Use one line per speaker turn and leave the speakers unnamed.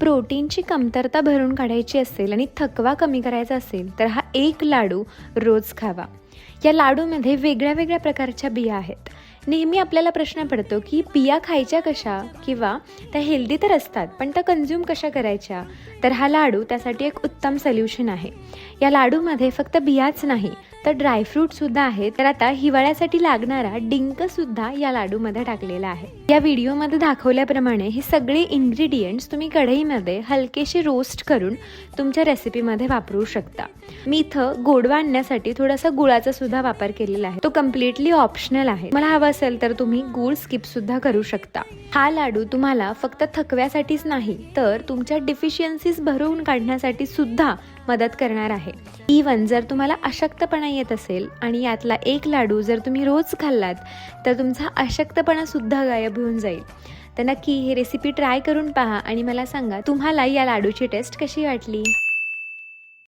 प्रोटीनची कमतरता भरून काढायची असेल आणि थकवा कमी करायचा असेल तर हा एक लाडू रोज खावा. या लाडूमध्ये वेगळ्या वेगळ्या प्रकारच्या बिया आहेत. नेहमी आपल्याला प्रश्न पडतो की बिया खायच्या कशा, किंवा त्या हेल्दी तर असतात पण त्या कंझ्युम कशा करायच्या. तर हा लाडू त्यासाठी एक उत्तम सोल्युशन आहे. या लाडूमध्ये फक्त बियाच नाही तर ड्रायफ्रूटसुद्धा आहे. तर आता हिवाळ्यासाठी लागणारा डिंकसुद्धा या लाडूमध्ये टाकलेला आहे. या व्हिडिओमध्ये दाखवल्याप्रमाणे हे सगळे इन्ग्रेडियंट्स तुम्ही कढईमध्ये हलकेसे रोस्ट करून तुमच्या रेसिपीमध्ये वापरू शकता. मी इथं गोडवा आणण्यासाठी थोडासा गुळाचा सुद्धा वापर केलेला आहे. तो कम्प्लिटली ऑप्शनल आहे. मला हवं असेल तर तुम्ही गूळ स्किप सुद्धा करू शकता. हा लाडू तुम्हाला फक्त थकव्यासाठीच नाही तर तुमच्या डिफिशियन्सीज भरून काढण्यासाठी सुद्धा मदत करणार आहे. इवन जर तुम्हाला अशक्तपणा येत असेल आणि यातला एक लाडू जर तुम्ही रोज खाल्लात तर तुमचा अशक्तपणा सुद्धा गायब होऊन जाईल. तर नक्की ही रेसिपी ट्राय करून पहा आणि मला सांगा तुम्हाला या लाडूची टेस्ट कशी वाटली.